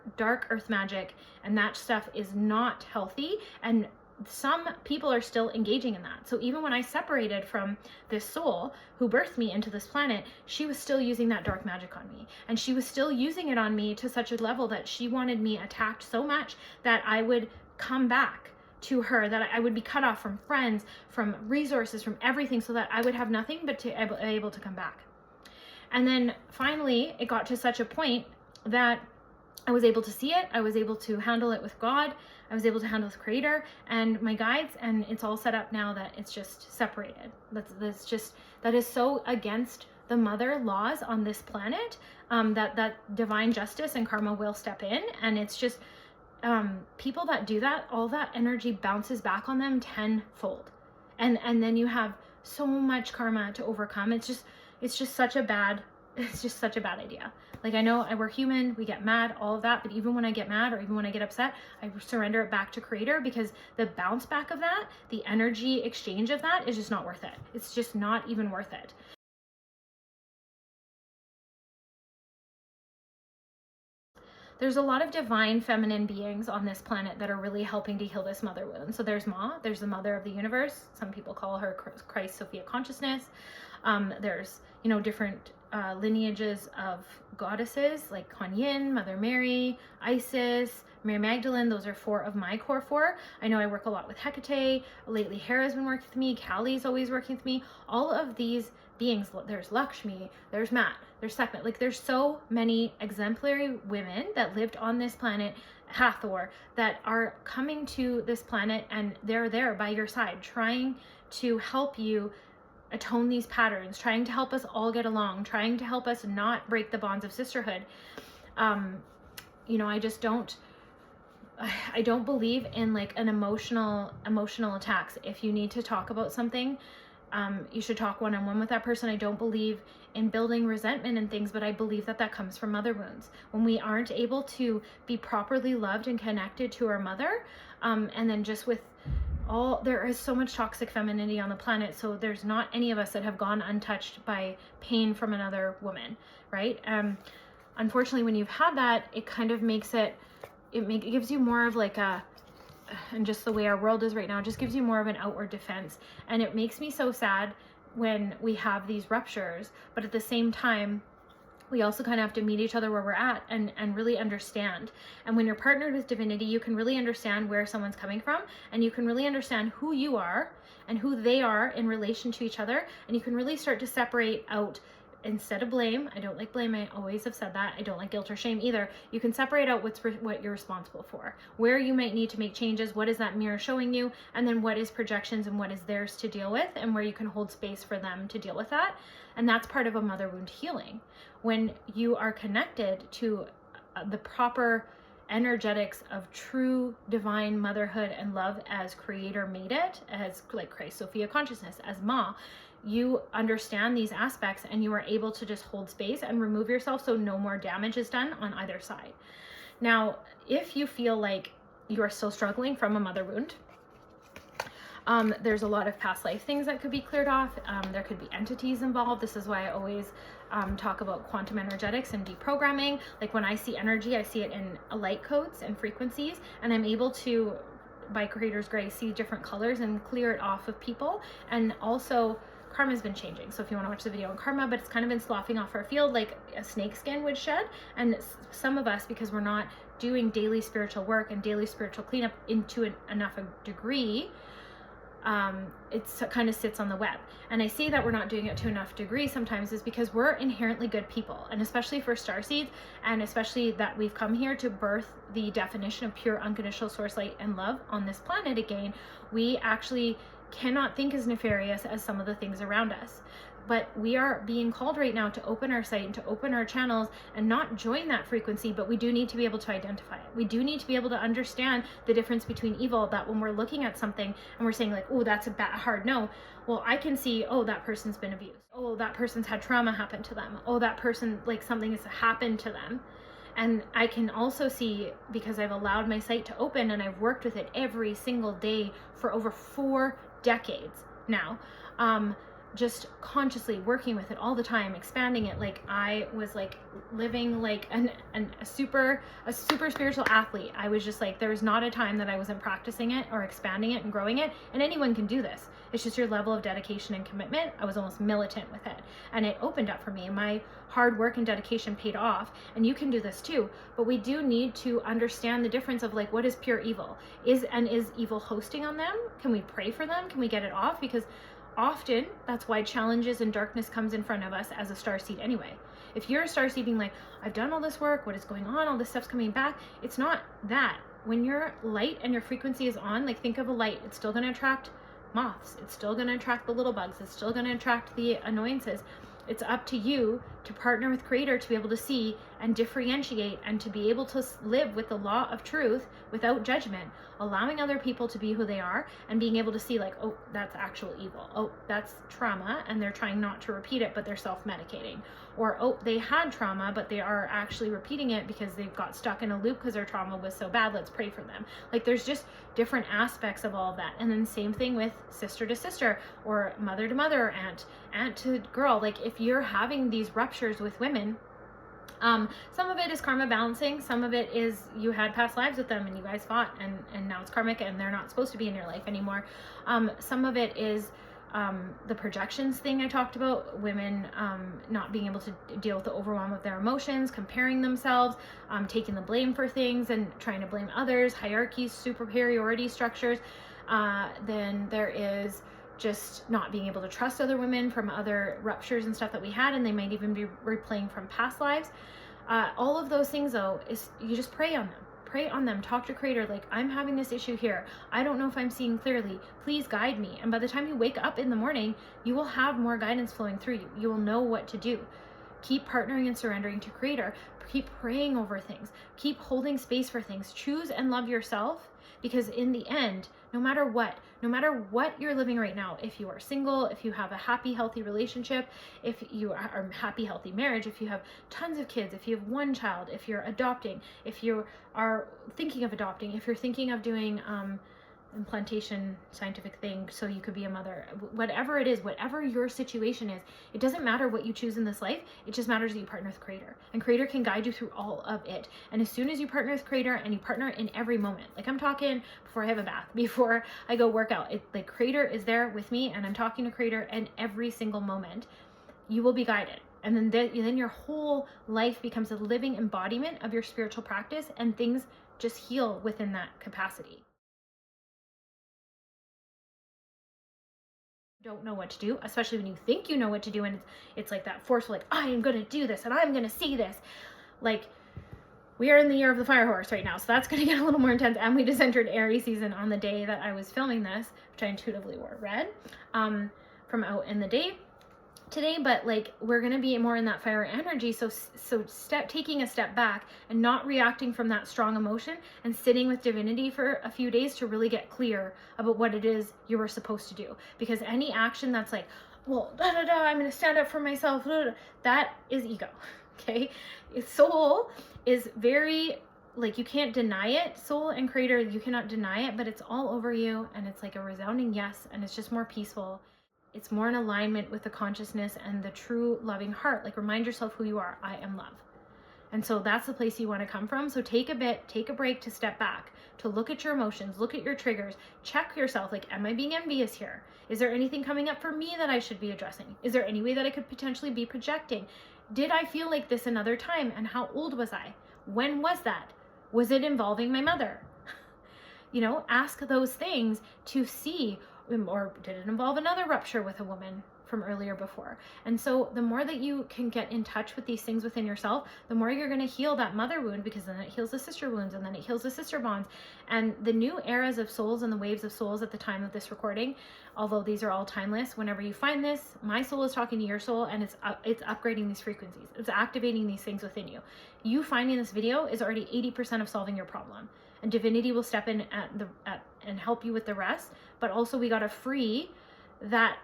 Speaker 2: earth magic, and that stuff is not healthy. And some people are still engaging in that. So even when I separated from this soul who birthed me into this planet, she was still using that dark magic on me, and she was still using it on me to such a level that she wanted me attacked so much that I would come back to her, that I would be cut off from friends, from resources, from everything, so that I would have nothing but to be able to come back. And then finally, it got to such a point that I was able to see it. I was able to handle it with God. I was able to handle with Creator and my guides, and it's all set up now that it's just separated. That is so against the mother laws on this planet, that divine justice and karma will step in, and it's just people that do that, all that energy bounces back on them tenfold, and then you have so much karma to overcome. It's just such a bad it's just such a bad idea. Like, I know we're human, we get mad, all of that, but even when I get mad or even when I get upset, I surrender it back to Creator, because the bounce back of that, the energy exchange of that is just not worth it. It's just not even worth it. There's a lot of divine feminine beings on this planet that are really helping to heal this mother wound. So there's Ma, there's the mother of the universe. Some people call her Christ Sophia consciousness. There's, you know, different lineages of goddesses like Kuan Yin, Mother Mary, Isis, Mary Magdalene. Those are 4 of my core 4. I know I work a lot with Hecate. Lately, Hera's been working with me. Kali's always working with me. All of these beings, there's Lakshmi, there's Mat, there's Sekhmet. Like, there's so many exemplary women that lived on this planet, Hathor, that are coming to this planet, and they're there by your side, trying to help you atone these patterns, trying to help us all get along, trying to help us not break the bonds of sisterhood. You know, I just don't believe in like an emotional attacks. If you need to talk about something, you should talk one-on-one with that person. I don't believe in building resentment and things, but I believe that comes from mother wounds. When we aren't able to be properly loved and connected to our mother, and then just with there is so much toxic femininity on the planet, so there's not any of us that have gone untouched by pain from another woman, right? Unfortunately, when you've had that, it kind of makes it gives you more of like and just the way our world is right now, it just gives you more of an outward defense. And it makes me so sad when we have these ruptures, but at the same time, we also kind of have to meet each other where we're at and really understand. And when you're partnered with divinity, you can really understand where someone's coming from, and you can really understand who you are and who they are in relation to each other. And you can really start to separate out, instead of blame. I don't like blame. I always have said that. I don't like guilt or shame either. You can separate out what you're responsible for, where you might need to make changes, what is that mirror showing you, and then what is projections and what is theirs to deal with, and where you can hold space for them to deal with that. And that's part of a mother wound healing. When you are connected to the proper energetics of true divine motherhood and love as Creator made it, as like Christ Sophia consciousness, as Ma, you understand these aspects, and you are able to just hold space and remove yourself so no more damage is done on either side. Now, if you feel like you are still struggling from a mother wound, there's a lot of past life things that could be cleared off. There could be entities involved. This is why I always talk about quantum energetics and deprogramming. Like, when I see energy, I see it in light codes and frequencies, and I'm able to, by Creator's grace, see different colors and clear it off of people. And also, karma's been changing. So if you want to watch the video on karma, but it's kind of been sloughing off our field like a snake skin would shed. And some of us, because we're not doing daily spiritual work and daily spiritual cleanup into enough a degree, it kind of sits on the web. And I see that we're not doing it to enough degree sometimes is because we're inherently good people. And especially for starseeds, and especially that we've come here to birth the definition of pure unconditional source light and love on this planet again, we actually cannot think as nefarious as some of the things around us. But we are being called right now to open our sight and to open our channels and not join that frequency, but we do need to be able to identify it. We do need to be able to understand the difference between evil, that when we're looking at something and we're saying like, oh, that's a hard no. Well, I can see, oh, that person's been abused. Oh, that person's had trauma happen to them. Oh, that person, like, something has happened to them. And I can also see, because I've allowed my sight to open and I've worked with it every single day for over 4 decades now, just consciously working with it all the time, expanding it. Like, I was like living like a super spiritual athlete. I was just like, there was not a time that I wasn't practicing it or expanding it and growing it. And anyone can do this. It's just your level of dedication and commitment. I was almost militant with it, and it opened up for me. My hard work and dedication paid off, and you can do this too. But we do need to understand the difference of like, what is pure evil? Is evil hosting on them? Can we pray for them? Can we get it off? Because often that's why challenges and darkness comes in front of us as a starseed anyway. If you're a starseed being like, I've done all this work, what is going on? All this stuff's coming back. It's not that. When your light and your frequency is on, like, think of a light. It's still going to attract moths. It's still going to attract the little bugs. It's still going to attract the annoyances. It's up to you to partner with Creator, to be able to see and differentiate and to be able to live with the law of truth without judgment, allowing other people to be who they are and being able to see like, oh, that's actual evil. Oh, that's trauma and they're trying not to repeat it, but they're self-medicating. Or, oh, they had trauma, but they are actually repeating it because they've got stuck in a loop because their trauma was so bad. Let's pray for them. Like there's just different aspects of all of that. And then same thing with sister to sister or mother to mother, aunt to girl. Like if you're having these ruptures with women, some of it is karma balancing. Some of it is you had past lives with them and you guys fought and now it's karmic and they're not supposed to be in your life anymore. Some of it is the projections thing I talked about, women not being able to deal with the overwhelm of their emotions, comparing themselves, taking the blame for things and trying to blame others, hierarchies, superiority structures. Then there is just not being able to trust other women from other ruptures and stuff that we had, and they might even be replaying from past lives. All of those things though, is you just pray on them. Pray on them, talk to Creator, like, I'm having this issue here. I don't know if I'm seeing clearly. Please guide me. And by the time you wake up in the morning, you will have more guidance flowing through you. You will know what to do. Keep partnering and surrendering to Creator. Keep praying over things. Keep holding space for things. Choose and love yourself, because in the end, no matter what you're living right now, if you are single, if you have a happy, healthy relationship, if you are happy, healthy marriage, if you have tons of kids, if you have one child, if you're adopting, if you are thinking of adopting, if you're thinking of doing implantation scientific thing so you could be a mother, whatever it is, whatever your situation is, it doesn't matter what you choose in this life. It just matters that you partner with Creator, and Creator can guide you through all of it. And as soon as you partner with Creator, and you partner in every moment, like I'm talking before I have a bath, before I go work out, like Creator is there with me and I'm talking to Creator in every single moment, you will be guided. And then your whole life becomes a living embodiment of your spiritual practice, and things just heal within that capacity. Don't know what to do, especially when you think you know what to do, and it's like that forceful, like, I am going to do this and I'm going to see this. Like, we are in the year of the fire horse right now, so that's going to get a little more intense. And we just entered Aries season on the day that I was filming this, which I intuitively wore red from out in the day today. But like, we're going to be more in that fire energy, so taking a step back and not reacting from that strong emotion, and sitting with divinity for a few days to really get clear about what it is you were supposed to do. Because any action that's like, well, I'm going to stand up for myself, that is ego. Okay, soul is very, like, you can't deny it. Soul and Creator, you cannot deny it, but it's all over you, and it's like a resounding yes, and it's just more peaceful. It's more in alignment with the consciousness and the true loving heart. Like, remind yourself who you are. I am love. And so that's the place you want to come from. So take a break to step back, to look at your emotions, look at your triggers, check yourself. Like, am I being envious here? Is there anything coming up for me that I should be addressing? Is there any way that I could potentially be projecting? Did I feel like this another time? And how old was I? When was that? Was it involving my mother? You know, ask those things to see, or did it involve another rupture with a woman from earlier before? And so the more that you can get in touch with these things within yourself, the more you're going to heal that mother wound, because then it heals the sister wounds, and then it heals the sister bonds. And the new eras of souls and the waves of souls at the time of this recording, although these are all timeless, whenever you find this, my soul is talking to your soul, and it's upgrading these frequencies. It's activating these things within you. You finding this video is already 80% of solving your problem. And divinity will step in and help you with the rest. But also, we got to free that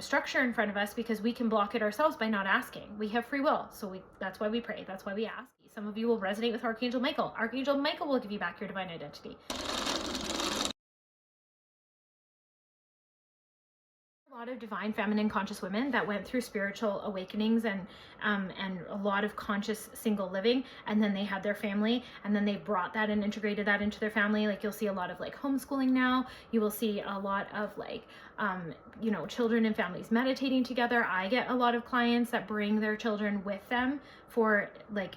Speaker 2: structure in front of us, because we can block it ourselves by not asking. We have free will, so that's why we pray, that's why we ask. Some of you will resonate with Archangel Michael. Archangel Michael will give you back your divine identity. A lot of divine feminine conscious women that went through spiritual awakenings and a lot of conscious single living, and then they had their family, and then they brought that and integrated that into their family. Like, you'll see a lot of like homeschooling now. You will see a lot of like you know, children and families meditating together. I get a lot of clients that bring their children with them for like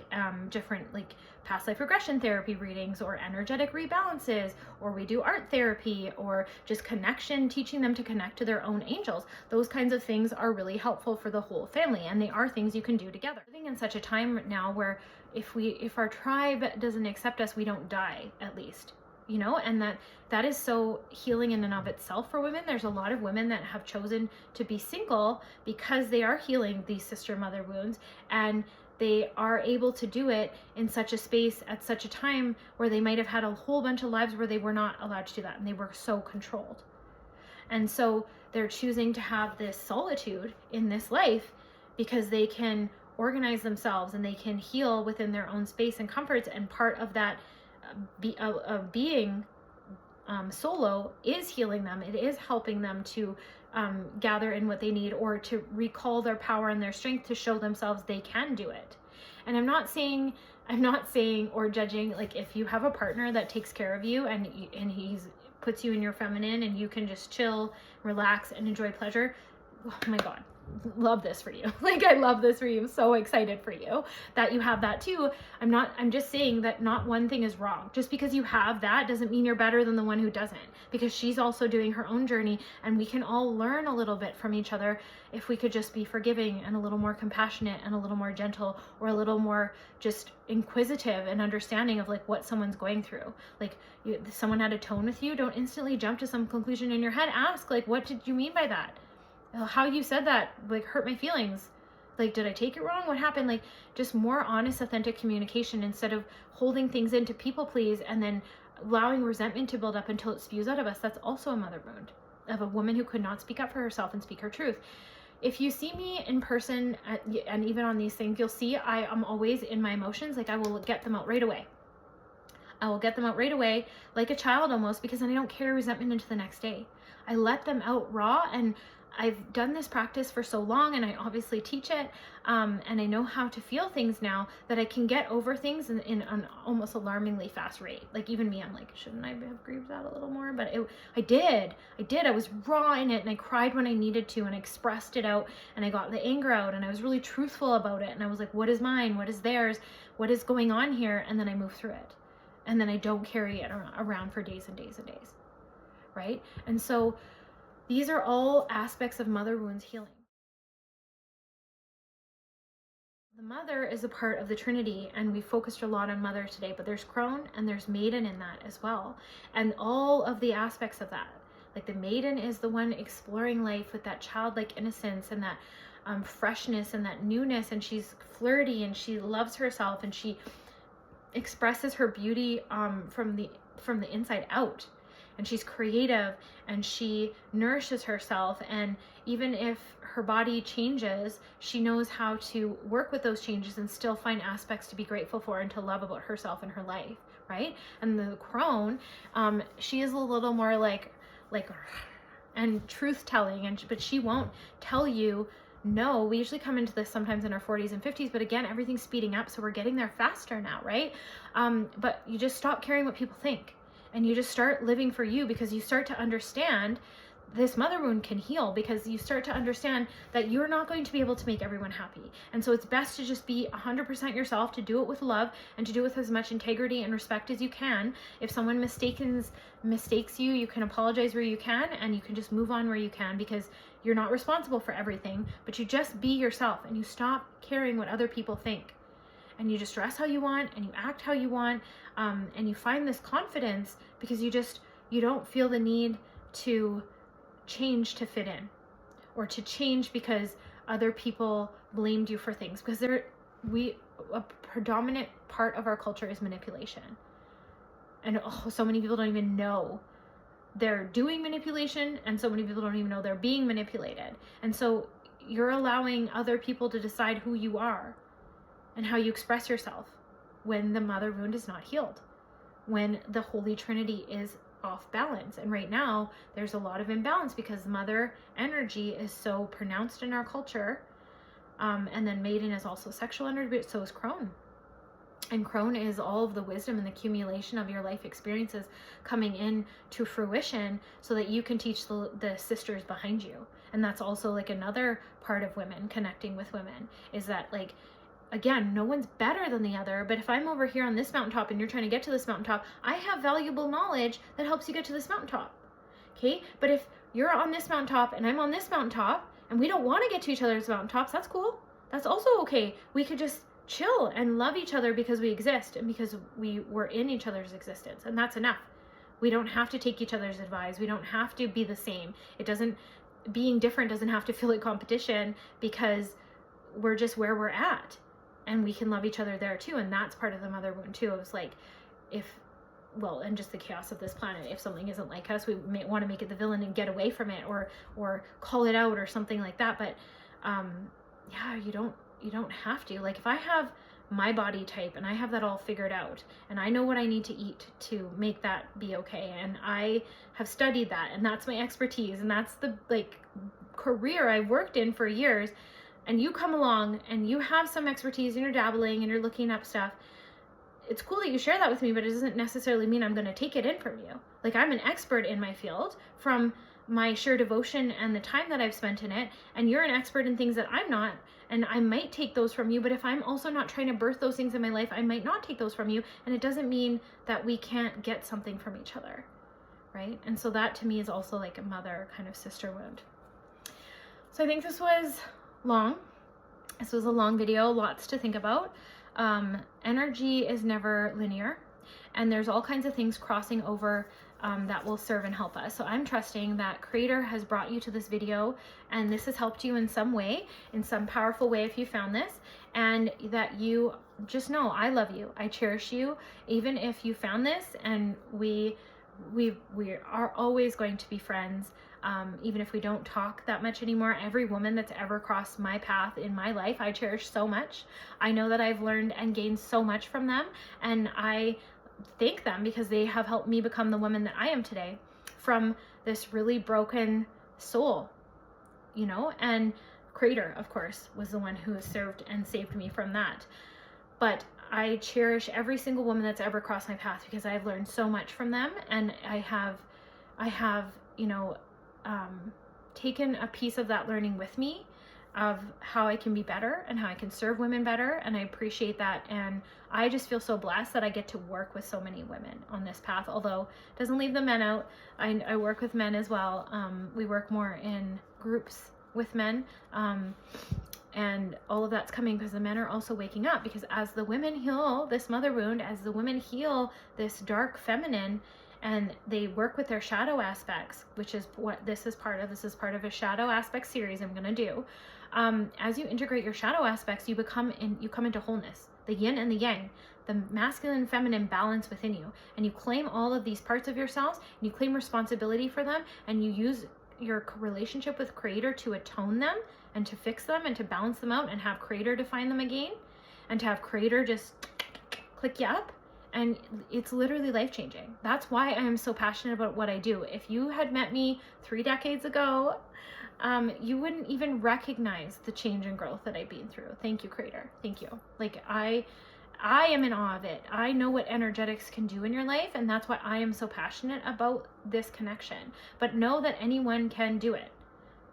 Speaker 2: different like past life regression therapy readings, or energetic rebalances, or we do art therapy, or just connection, teaching them to connect to their own angels. Those kinds of things are really helpful for the whole family, and they are things you can do together. Living in such a time now where if our tribe doesn't accept us, we don't die, at least. you know, and that is so healing in and of itself for women. There's a lot of women that have chosen to be single because they are healing these sister mother wounds, and they are able to do it in such a space at such a time where they might have had a whole bunch of lives where they were not allowed to do that, and they were so controlled. And so they're choosing to have this solitude in this life because they can organize themselves and they can heal within their own space and comforts. And part of that being solo is healing them. It is helping them to gather in what they need, or to recall their power and their strength to show themselves they can do it. And I'm not saying or judging, like, if you have a partner that takes care of you and he's puts you in your feminine and you can just chill, relax, and enjoy pleasure, oh my God, love this for you. Like, I love this for you. I'm so excited for you that you have that too. I'm just saying that not one thing is wrong. Just because you have that doesn't mean you're better than the one who doesn't, because she's also doing her own journey, and we can all learn a little bit from each other if we could just be forgiving and a little more compassionate and a little more gentle, or a little more just inquisitive and understanding of like what someone's going through. Like, someone had a tone with you, don't instantly jump to some conclusion in your head. Ask, like, what did you mean by that? How you said that like hurt my feelings. Like, did I take it wrong? What happened? Like, just more honest, authentic communication instead of holding things in to people please and then allowing resentment to build up until it spews out of us. That's also a mother wound of a woman who could not speak up for herself and speak her truth. If you see me in person and even on these things, you'll see I am always in my emotions. Like, I will get them out right away. I will get them out right away, like a child almost, because then I don't carry resentment into the next day. I let them out raw, and I've done this practice for so long, and I obviously teach it, and I know how to feel things now that I can get over things in an almost alarmingly fast rate. Like, even me, I'm like, shouldn't I have grieved that a little more? But I did. I was raw in it, and I cried when I needed to, and I expressed it out, and I got the anger out, and I was really truthful about it, and I was like, what is mine? What is theirs? What is going on here? And then I move through it, and then I don't carry it around for days and days and days, right? And so these are all aspects of mother wounds healing. The mother is a part of the Trinity, and we focused a lot on mother today, but there's crone and there's maiden in that as well. And all of the aspects of that, like the maiden is the one exploring life with that childlike innocence and that freshness and that newness, and she's flirty and she loves herself and she expresses her beauty from the inside out. And she's creative and she nourishes herself, and even if her body changes, she knows how to work with those changes and still find aspects to be grateful for and to love about herself and her life, right? And the crone, she is a little more like and truth telling, but she won't tell you no. We usually come into this sometimes in our 40s and 50s, but again, everything's speeding up, so we're getting there faster now, right? But you just stop caring what people think. And you just start living for you, because you start to understand this mother wound can heal, because you start to understand that you're not going to be able to make everyone happy. And so it's best to just be 100% yourself, to do it with love and to do it with as much integrity and respect as you can. If someone mistakes you, you can apologize where you can, and you can just move on where you can, because you're not responsible for everything, but you just be yourself and you stop caring what other people think. And you just dress how you want and you act how you want, and you find this confidence because you don't feel the need to change to fit in, or to change because other people blamed you for things, because a predominant part of our culture is manipulation, and so many people don't even know they're doing manipulation, and so many people don't even know they're being manipulated. And so you're allowing other people to decide who you are and how you express yourself when the mother wound is not healed, when the Holy Trinity is off balance. And right now there's a lot of imbalance because mother energy is so pronounced in our culture, and then maiden is also sexual energy, but so is crone. And crone is all of the wisdom and the accumulation of your life experiences coming in to fruition so that you can teach the sisters behind you. And that's also like another part of women connecting with women, is that, like, again, no one's better than the other, but if I'm over here on this mountaintop and you're trying to get to this mountaintop, I have valuable knowledge that helps you get to this mountaintop, okay? But if you're on this mountaintop and I'm on this mountaintop and we don't want to get to each other's mountaintops, that's cool. That's also okay. We could just chill and love each other because we exist and because we were in each other's existence, and that's enough. We don't have to take each other's advice. We don't have to be the same. Being different doesn't have to feel like competition, because we're just where we're at, and we can love each other there too. And that's part of the mother wound too. It was like, and just the chaos of this planet. If something isn't like us, we may want to make it the villain and get away from it, or call it out or something like that. But yeah, you don't have to. Like, if I have my body type and I have that all figured out, and I know what I need to eat to make that be okay, and I have studied that, and that's my expertise, and that's the career I've worked in for years, and you come along and you have some expertise and you're dabbling and you're looking up stuff, it's cool that you share that with me, but it doesn't necessarily mean I'm going to take it in from you. Like, I'm an expert in my field from my sheer devotion and the time that I've spent in it, and you're an expert in things that I'm not, and I might take those from you. But if I'm also not trying to birth those things in my life, I might not take those from you, and it doesn't mean that we can't get something from each other, right? And so that to me is also like a mother kind of sister wound. So I think this was long. This was a long video, lots to think about. Energy is never linear, and there's all kinds of things crossing over that will serve and help us. So I'm trusting that Creator has brought you to this video, and this has helped you in some way, in some powerful way if you found this, and that you just know I love you, I cherish you, even if you found this, and we are always going to be friends. Even if we don't talk that much anymore, every woman that's ever crossed my path in my life, I cherish so much. I know that I've learned and gained so much from them, and I thank them because they have helped me become the woman that I am today, from this really broken soul, you know. And Creator, of course, was the one who served and saved me from that. But I cherish every single woman that's ever crossed my path, because I've learned so much from them, and I have, you know, taken a piece of that learning with me, of how I can be better and how I can serve women better, and I appreciate that. And I just feel so blessed that I get to work with so many women on this path, although it doesn't leave the men out. I work with men as well. We work more in groups with men, and all of that's coming because the men are also waking up, because as the women heal this mother wound, as the women heal this dark feminine, and they work with their shadow aspects, which is what this is part of. This is part of a shadow aspect series I'm going to do. As you integrate your shadow aspects, you come into wholeness, the yin and the yang, the masculine and feminine balance within you. And you claim all of these parts of yourselves, and you claim responsibility for them, and you use your relationship with Creator to atone them and to fix them and to balance them out, and have Creator define them again, and to have Creator just click you up. And it's literally life-changing. That's why I am so passionate about what I do. If you had met me 3 decades ago, you wouldn't even recognize the change and growth that I've been through. Thank you, Creator. Thank you. Like, I am in awe of it. I know what energetics can do in your life, and that's why I am so passionate about this connection. But know that anyone can do it.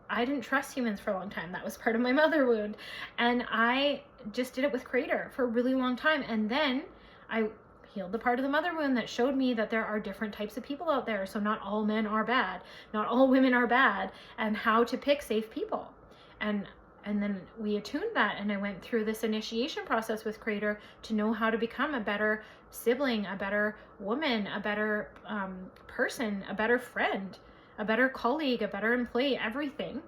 Speaker 2: I didn't trust humans for a long time. That was part of my mother wound. And I just did it with Creator for a really long time. And then I healed the part of the mother wound that showed me that there are different types of people out there. So not all men are bad, not all women are bad, and how to pick safe people. And then we attuned that, and I went through this initiation process with Creator to know how to become a better sibling, a better woman, a better person, a better friend, a better colleague, a better employee, everything.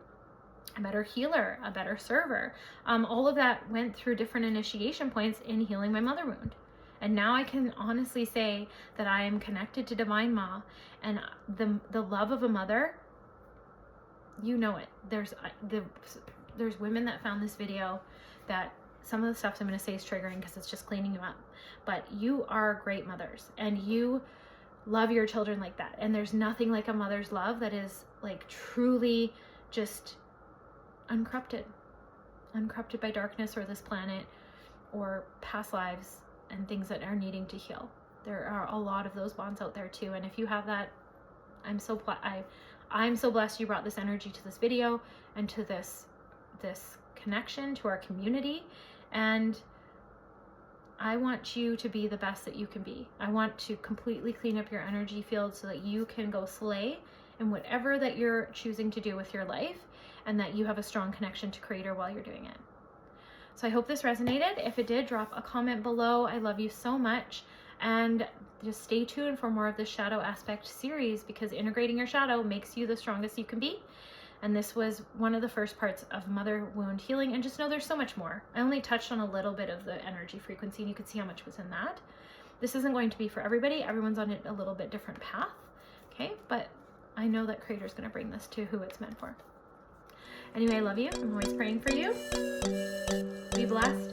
Speaker 2: A better healer, a better server. All of that went through different initiation points in healing my mother wound. And now I can honestly say that I am connected to Divine Ma, and the love of a mother, you know it. There's women that found this video that some of the stuff I'm going to say is triggering because it's just cleaning you up. But you are great mothers, and you love your children like that. And there's nothing like a mother's love that is like truly just uncorrupted by darkness or this planet or past lives and things that are needing to heal. There are a lot of those bonds out there too. And if you have that, I'm so blessed you brought this energy to this video and to this connection to our community. And I want you to be the best that you can be. I want to completely clean up your energy field so that you can go slay in whatever that you're choosing to do with your life, and that you have a strong connection to Creator while you're doing it. So I hope this resonated. If it did, drop a comment below. I love you so much. And just stay tuned for more of the shadow aspect series, because integrating your shadow makes you the strongest you can be. And this was one of the first parts of mother wound healing. And just know there's so much more. I only touched on a little bit of the energy frequency, and you could see how much was in that. This isn't going to be for everybody. Everyone's on a little bit different path. Okay, but I know that Creator's going to bring this to who it's meant for. Anyway, I love you. I'm always praying for you. Be blessed.